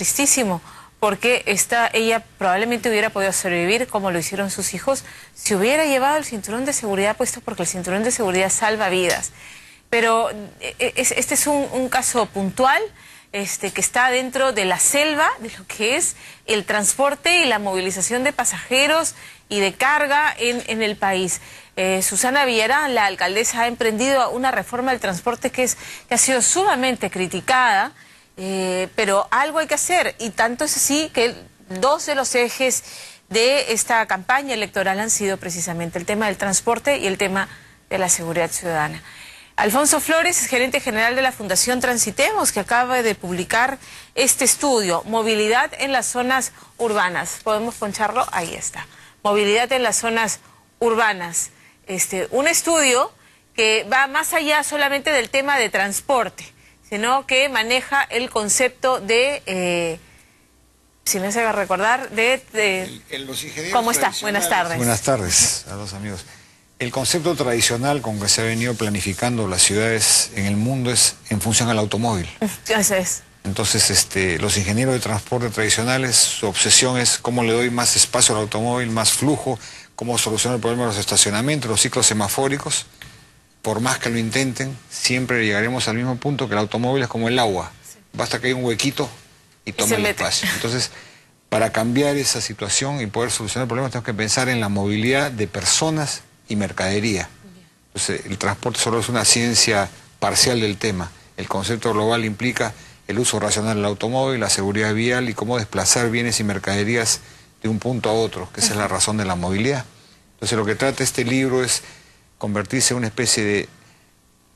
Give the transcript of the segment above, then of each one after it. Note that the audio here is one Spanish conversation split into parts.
tristísimo, porque ella probablemente hubiera podido sobrevivir como lo hicieron sus hijos si hubiera llevado el cinturón de seguridad puesto, porque el cinturón de seguridad salva vidas. Pero este es un caso puntual que está dentro de la selva de lo que es el transporte y la movilización de pasajeros y de carga en el país. Susana Villarán, la alcaldesa, ha emprendido una reforma del transporte que ha sido sumamente criticada, pero algo hay que hacer, y tanto es así que dos de los ejes de esta campaña electoral han sido precisamente el tema del transporte y el tema de la seguridad ciudadana. Alfonso Flores es gerente general de la Fundación Transitemos, que acaba de publicar este estudio, Movilidad en las zonas urbanas. ¿Podemos poncharlo? Ahí está. Movilidad en las zonas urbanas. Un estudio que va más allá solamente del tema de transporte, sino que maneja el concepto de, si me hace recordar, los ingenieros. ¿Cómo está? Buenas tardes. Buenas tardes a los amigos. El concepto tradicional con que se ha venido planificando las ciudades en el mundo es en función al automóvil. Así es. Entonces, los ingenieros de transporte tradicionales, su obsesión es cómo le doy más espacio al automóvil, más flujo, cómo solucionar el problema de los estacionamientos, los ciclos semafóricos. Por más que lo intenten, siempre llegaremos al mismo punto, que el automóvil es como el agua. Sí. Basta que haya un huequito y toma el espacio. Entonces, para cambiar esa situación y poder solucionar el problema, tenemos que pensar en la movilidad de personas y mercadería. Entonces, el transporte solo es una ciencia parcial del tema. El concepto global implica el uso racional del automóvil, la seguridad vial y cómo desplazar bienes y mercaderías de un punto a otro, que esa es la razón de la movilidad. Entonces, lo que trata este libro es convertirse en una especie de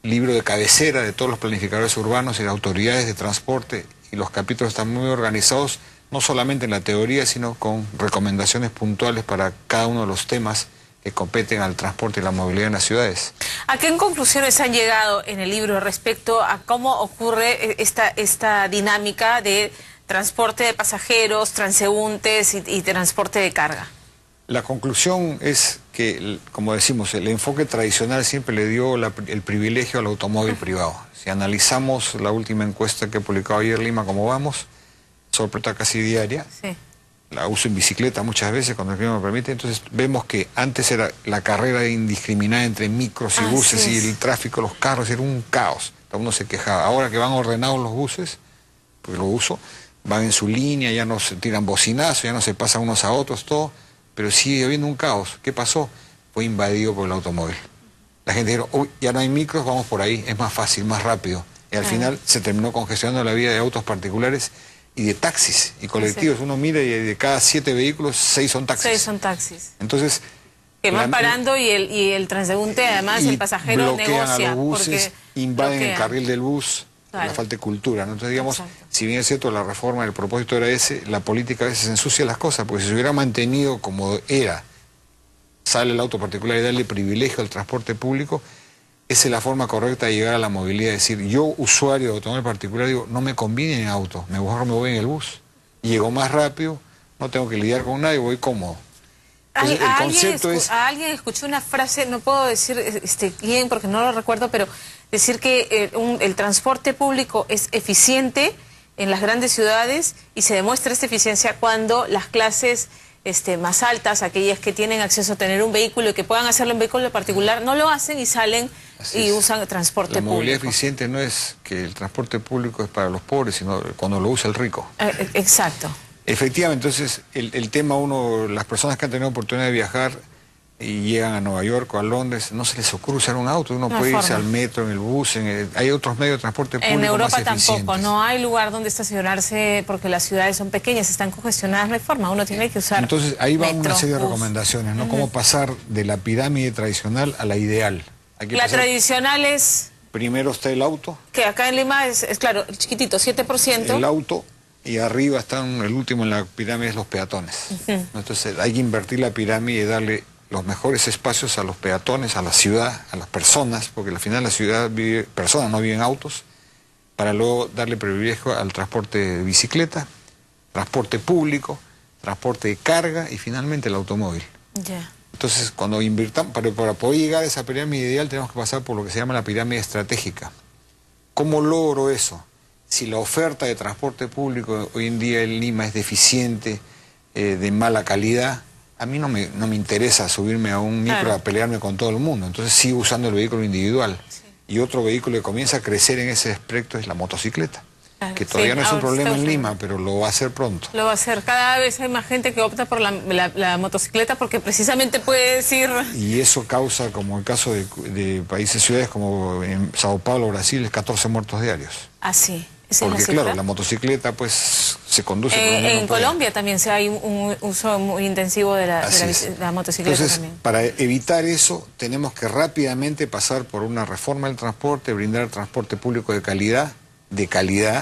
libro de cabecera de todos los planificadores urbanos y de autoridades de transporte, y los capítulos están muy organizados, no solamente en la teoría, sino con recomendaciones puntuales para cada uno de los temas que competen al transporte y la movilidad en las ciudades. ¿A qué conclusiones han llegado en el libro respecto a cómo ocurre esta dinámica de transporte de pasajeros, transeúntes y transporte de carga? La conclusión es que, como decimos, el enfoque tradicional siempre le dio el privilegio al automóvil privado. Si analizamos la última encuesta que he publicado ayer, Lima, ¿cómo vamos? Sorpresa casi diaria. Sí. La uso en bicicleta muchas veces cuando el clima me permite. Entonces vemos que antes era la carrera indiscriminada entre micros y buses y el tráfico, los carros, era un caos. Todo el mundo se quejaba. Ahora que van ordenados los buses, porque lo uso, van en su línea, ya no se tiran bocinazos, ya no se pasan unos a otros, todo, pero sigue habiendo un caos. ¿Qué pasó? Fue invadido por el automóvil. La gente dijo, uy, ya no hay micros, vamos por ahí, es más fácil, más rápido. Y al final se terminó congestionando la vía de autos particulares y de taxis y colectivos. Uno mira y de cada 7 vehículos, 6 son taxis. 6 son taxis. Entonces, que van parando y el transeúnte, además, el pasajero negocia. A los buses, invaden el carril del bus. Claro. La falta de cultura, ¿no? Entonces, digamos, si bien es cierto, la reforma, el propósito era ese, la política a veces ensucia las cosas, porque si se hubiera mantenido como era, sale el auto particular y darle privilegio al transporte público, esa es la forma correcta de llegar a la movilidad. Es decir, yo, usuario de automóvil particular, digo, no me conviene en auto, me voy en el bus. Llego más rápido, no tengo que lidiar con nadie, voy cómodo. Entonces, el concepto es... A alguien escuché una frase, no puedo decir quién porque no lo recuerdo, pero decir que el transporte público es eficiente en las grandes ciudades, y se demuestra esta eficiencia cuando las clases más altas, aquellas que tienen acceso a tener un vehículo y que puedan hacerlo en vehículo particular, no lo hacen y salen y usan transporte público. La movilidad eficiente no es que el transporte público es para los pobres, sino cuando lo usa el rico. Exacto. Efectivamente, entonces el tema las personas que han tenido oportunidad de viajar y llegan a Nueva York o a Londres, no se les ocurre usar un auto, uno puede irse al metro, en el bus, hay otros medios de transporte público. En Europa más tampoco, no hay lugar donde estacionarse porque las ciudades son pequeñas, están congestionadas, no hay forma, uno tiene que usar. Entonces ahí va metro, una serie de bus. Recomendaciones, ¿no? Cómo pasar de la pirámide tradicional a la ideal. La tradicional es... Primero está el auto. Que acá en Lima es claro, el chiquitito, 7%. El auto. Y arriba están, el último en la pirámide es los peatones. Entonces hay que invertir la pirámide y darle los mejores espacios a los peatones, a la ciudad, a las personas, porque al final la ciudad vive personas, no viven autos, para luego darle privilegio al transporte de bicicleta, transporte público, transporte de carga y finalmente el automóvil. Entonces, cuando invirtamos, para poder llegar a esa pirámide ideal tenemos que pasar por lo que se llama la pirámide estratégica. ¿Cómo logro eso? si la oferta de transporte público hoy en día en Lima es deficiente, de mala calidad, a mí no me interesa subirme a un micro a pelearme con todo el mundo. Entonces sigo usando el vehículo individual. Sí. Y otro vehículo que comienza a crecer en ese aspecto es la motocicleta. Claro, que todavía no es un problema en Lima, pero lo va a hacer pronto. Lo va a hacer. Cada vez hay más gente que opta por la motocicleta porque precisamente puedes ir... Y eso causa, como el caso de países, ciudades como en Sao Paulo, Brasil, 14 muertos diarios. Ah, sí. Porque claro, la motocicleta pues se conduce... en Colombia también hay un uso muy intensivo de la motocicleta. Entonces, también. Para evitar eso, tenemos que rápidamente pasar por una reforma del transporte, brindar transporte público de calidad,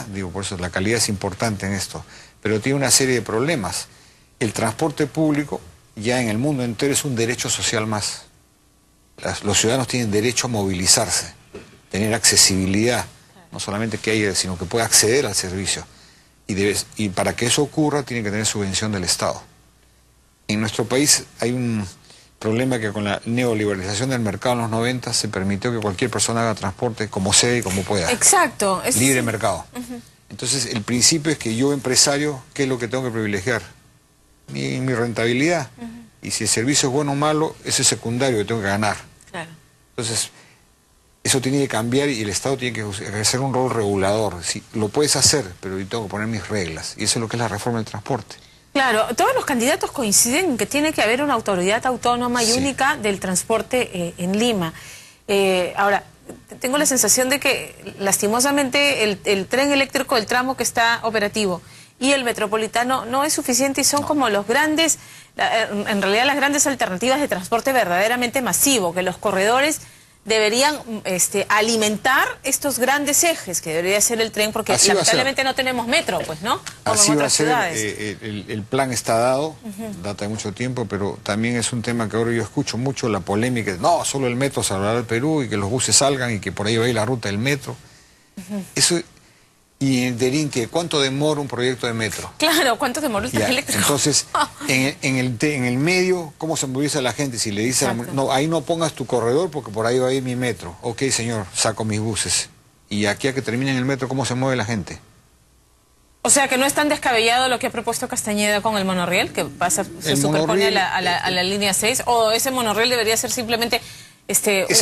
digo, por eso la calidad es importante en esto, pero tiene una serie de problemas. El transporte público ya en el mundo entero es un derecho social más. Los ciudadanos tienen derecho a movilizarse, tener accesibilidad, no solamente que haya, sino que pueda acceder al servicio. Y para que eso ocurra tiene que tener subvención del Estado. En nuestro país hay un problema que con la neoliberalización del mercado en los 90 se permitió que cualquier persona haga transporte como sea y como pueda. Exacto. Libre mercado. Entonces el principio es que yo, empresario, ¿qué es lo que tengo que privilegiar? Mi rentabilidad. Y si el servicio es bueno o malo, eso es secundario, que tengo que ganar. Claro. Entonces, eso tiene que cambiar y el Estado tiene que ejercer un rol regulador. Sí, lo puedes hacer, pero yo tengo que poner mis reglas. Y eso es lo que es la reforma del transporte. Claro, todos los candidatos coinciden en que tiene que haber una autoridad autónoma y única del transporte en Lima. Ahora, tengo la sensación de que lastimosamente el tren eléctrico, el tramo que está operativo y el metropolitano no es suficiente y son como los grandes, en realidad las grandes alternativas de transporte verdaderamente masivo, que los corredores deberían alimentar estos grandes ejes, que debería ser el tren, porque lamentablemente no tenemos metro, pues, ¿no? Como así en va a otras ser, ciudades. El plan está dado, data de mucho tiempo, pero también es un tema que ahora yo escucho mucho, la polémica, no, solo el metro salvará al Perú y que los buses salgan y que por ahí va a ir la ruta del metro. Eso, y Derín, ¿cuánto demora un proyecto de metro? Claro, ¿cuánto demora el tren eléctrico? Entonces, en el medio, ¿cómo se moviliza la gente? Si le dice, no, ahí no pongas tu corredor porque por ahí va a ir mi metro. Ok, señor, saco mis buses. Y aquí a que termine en el metro, ¿cómo se mueve la gente? O sea, que no es tan descabellado lo que ha propuesto Castañeda con el monorriel, que se superpone a la línea 6, o ese monorriel debería ser simplemente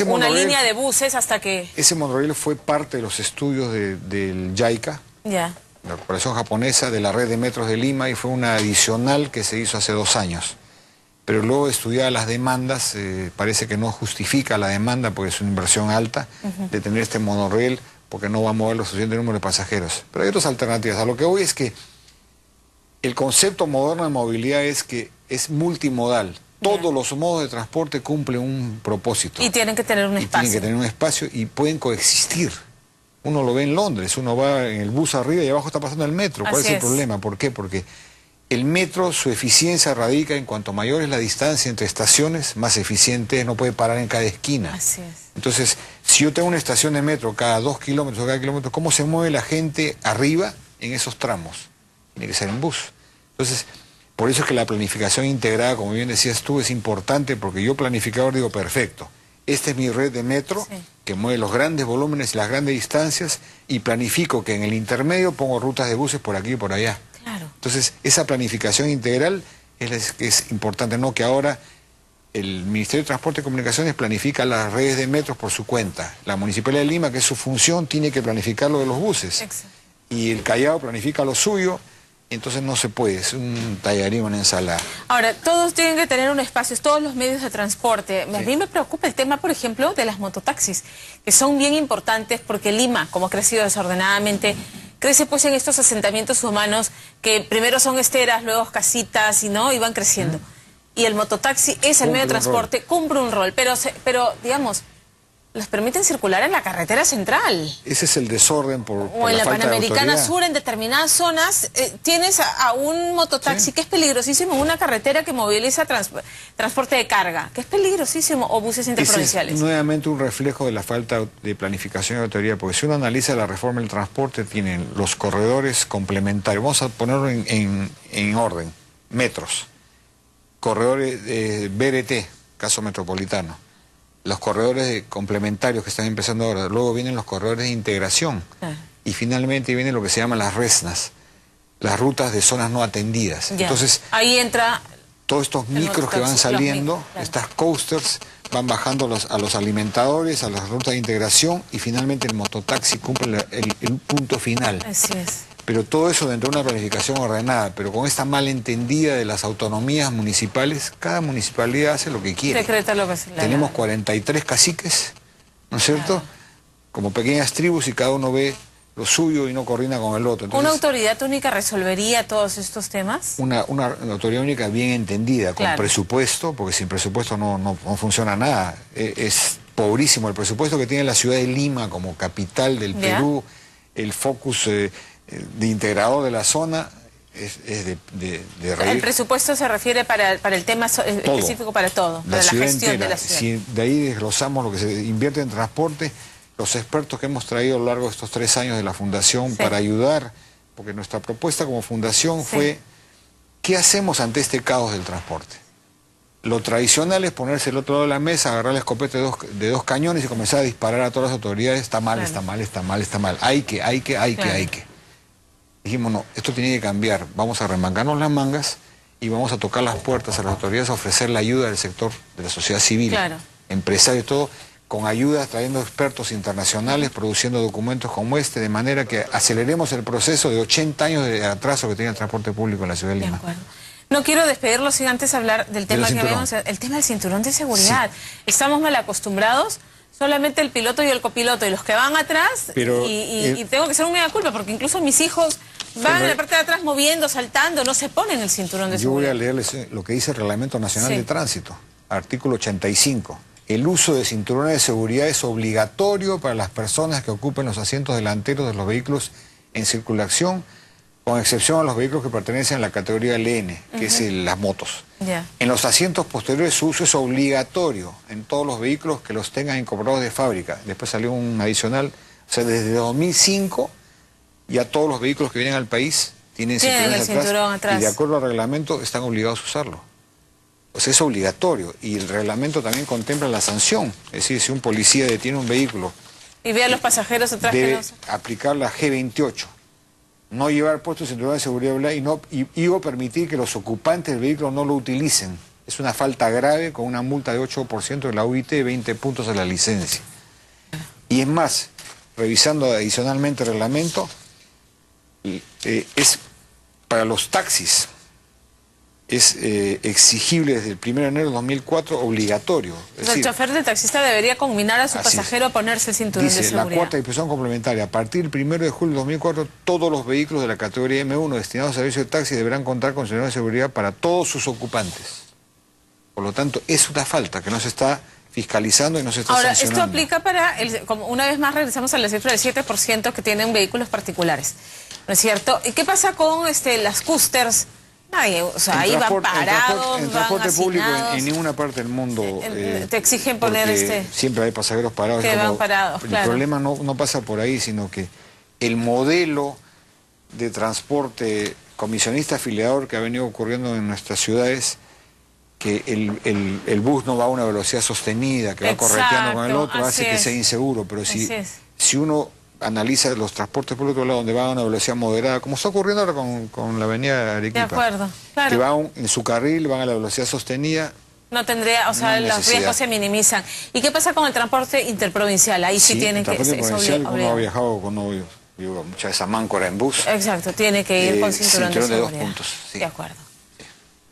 una línea de buses hasta que... Ese monorriel fue parte de los estudios del JICA, la Corporación Japonesa, de la red de metros de Lima, y fue una adicional que se hizo hace 2 años. Pero luego de estudiar las demandas, parece que no justifica la demanda, porque es una inversión alta, de tener este monorriel, porque no va a mover lo suficiente número de pasajeros. Pero hay otras alternativas. A lo que voy es que el concepto moderno de movilidad es que es multimodal. Todos los modos de transporte cumplen un propósito. Y tienen que tener un espacio. Tienen que tener un espacio y pueden coexistir. Uno lo ve en Londres, uno va en el bus arriba y abajo está pasando el metro. ¿Cuál es el problema? ¿Por qué? Porque el metro, su eficiencia radica en cuanto mayor es la distancia entre estaciones, más eficiente es, no puede parar en cada esquina. Así es. Entonces, si yo tengo una estación de metro cada 2 kilómetros o cada kilómetro, ¿cómo se mueve la gente arriba en esos tramos? Tiene que ser en bus. Entonces, por eso es que la planificación integrada, como bien decías tú, es importante, porque yo planificador digo, perfecto, esta es mi red de metro, que mueve los grandes volúmenes y las grandes distancias, y planifico que en el intermedio pongo rutas de buses por aquí y por allá. Claro. Entonces, esa planificación integral es importante, no que ahora el Ministerio de Transporte y Comunicaciones planifica las redes de metros por su cuenta. La Municipalidad de Lima, que es su función, tiene que planificar lo de los buses. Exacto. Y el Callao planifica lo suyo. Entonces no se puede, es un tallarín, una ensalada. Ahora, todos tienen que tener un espacio, todos los medios de transporte. A mí me preocupa el tema, por ejemplo, de las mototaxis, que son bien importantes porque Lima, como ha crecido desordenadamente, crece pues en estos asentamientos humanos que primero son esteras, luego casitas y van creciendo. Y el mototaxi es el medio de transporte, cumple un rol, pero digamos, los permiten circular en la carretera central. Ese es el desorden por o en la la falta Panamericana de Sur, en determinadas zonas, tienes a un mototaxi que es peligrosísimo en una carretera que moviliza transporte de carga, que es peligrosísimo, o buses interprovinciales. Es nuevamente un reflejo de la falta de planificación y autoridad, porque si uno analiza la reforma del transporte, tienen los corredores complementarios, vamos a ponerlo en orden, metros, corredores BRT, caso metropolitano, los corredores complementarios que están empezando ahora, luego vienen los corredores de integración, y finalmente viene lo que se llama las RESNAS, las rutas de zonas no atendidas. Ya. Entonces, ahí entra todos estos micros que van saliendo, claro, estas coasters, van bajando a los alimentadores, a las rutas de integración, y finalmente el mototaxi cumple el punto final. Así es. Pero todo eso dentro de una planificación ordenada, pero con esta malentendida de las autonomías municipales, cada municipalidad hace lo que quiere. Decreta lo que se le da. Tenemos 43 caciques, ¿no es cierto? Claro. Como pequeñas tribus, y cada uno ve lo suyo y no coordina con el otro. Entonces, ¿una autoridad única resolvería todos estos temas? Una autoridad única bien entendida, con presupuesto, porque sin presupuesto no funciona nada. Es pobrísimo el presupuesto que tiene la ciudad de Lima como capital del Perú, el focus de integrador de la zona es de reír. El presupuesto se refiere para el tema específico, para todo, para la gestión entera de la ciudad. Si de ahí desglosamos lo que se invierte en transporte, los expertos que hemos traído a lo largo de estos 3 años de la Fundación para ayudar, porque nuestra propuesta como Fundación fue, ¿qué hacemos ante este caos del transporte? Lo tradicional es ponerse al otro lado de la mesa, agarrar la escopeta de dos cañones y comenzar a disparar a todas las autoridades. Está mal, está mal, está mal, está mal. Hay que. Dijimos, no, esto tiene que cambiar. Vamos a remangarnos las mangas y vamos a tocar las puertas a las autoridades, a ofrecer la ayuda del sector de la sociedad civil, empresarios, todo, con ayudas, trayendo expertos internacionales, produciendo documentos como este, de manera que aceleremos el proceso de 80 años de atraso que tiene el transporte público en la ciudad de Lima. No quiero despedirlo sin antes hablar del tema que habíamos, el tema del cinturón de seguridad. Estamos mal acostumbrados, solamente el piloto y el copiloto y los que van atrás, y tengo que ser un mea culpa, porque incluso mis hijos van en la parte de atrás moviendo, saltando, no se ponen el cinturón de seguridad. Yo voy a leerles lo que dice el Reglamento Nacional de Tránsito, artículo 85. El uso de cinturones de seguridad es obligatorio para las personas que ocupen los asientos delanteros de los vehículos en circulación, con excepción a los vehículos que pertenecen a la categoría LN, que es las motos. En los asientos posteriores su uso es obligatorio en todos los vehículos que los tengan incorporados de fábrica. Después salió un adicional, o sea, desde 2005 ya todos los vehículos que vienen al país tienen cinturón atrás, y de acuerdo al reglamento están obligados a usarlo. O sea, es obligatorio, y el reglamento también contempla la sanción. Es decir, si un policía detiene un vehículo y ve a los pasajeros atrás, debe aplicar la G28. No llevar puesto cinturón de seguridad y o permitir que los ocupantes del vehículo no lo utilicen. Es una falta grave con una multa de 8% de la UIT y 20 puntos de la licencia. Y es más, revisando adicionalmente el reglamento, es para los taxis, es exigible desde el 1 de enero de 2004, obligatorio. Es decir, el chofer de taxista debería combinar a su pasajero a ponerse el cinturón de seguridad. La cuarta disposición complementaria: a partir del 1 de julio de 2004, todos los vehículos de la categoría M1 destinados a servicio de taxi deberán contar con cinturón de seguridad para todos sus ocupantes. Por lo tanto, es una falta que no se está fiscalizando y no se está sancionando. Esto aplica para, como una vez más regresamos a la cifra del 7% que tienen vehículos particulares, ¿no es cierto? ¿Y qué pasa con las coasters? Nadie, o sea, ahí van parados, en transporte público en ninguna parte del mundo te exigen poner siempre hay pasajeros parados. Que van parados, el problema no pasa por ahí, sino que el modelo de transporte comisionista afiliador que ha venido ocurriendo en nuestras ciudades, que el bus no va a una velocidad sostenida, que va correteando con el otro, hace que sea inseguro. Pero si uno analiza los transportes por el otro lado, donde van a una velocidad moderada, como está ocurriendo ahora con la avenida Arequipa. De acuerdo, claro. Que van en su carril, van a la velocidad sostenida. No tendría, o sea, los riesgos se minimizan. ¿Y qué pasa con el transporte interprovincial? Ahí sí tienen que... el transporte interprovincial, uno ha viajado con novio, muchas veces a Máncora en bus. Exacto, tiene que ir con cinturón de seguridad. De 2 puntos, De acuerdo.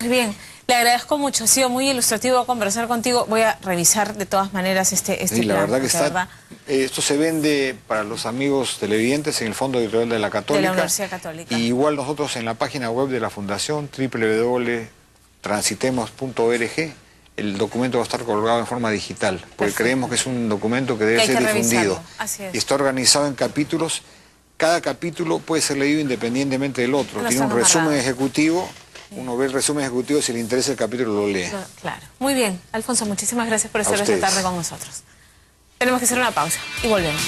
Muy bien. Le agradezco mucho, ha sido muy ilustrativo conversar contigo. Voy a revisar de todas maneras este plan. La verdad que esto se vende para los amigos televidentes en el Fondo Editorial de la Católica. De la Universidad Católica. Y igual nosotros en la página web de la Fundación, www.transitemos.org, el documento va a estar colgado en forma digital, porque creemos que es un documento que debe ser difundido. Así es. Y está organizado en capítulos. Cada capítulo puede ser leído independientemente del otro. Tiene un resumen ejecutivo. Uno ve el resumen ejecutivo, si le interesa el capítulo lo lee. Claro. Muy bien. Alfonso, muchísimas gracias por estar esta tarde con nosotros. Tenemos que hacer una pausa y volvemos.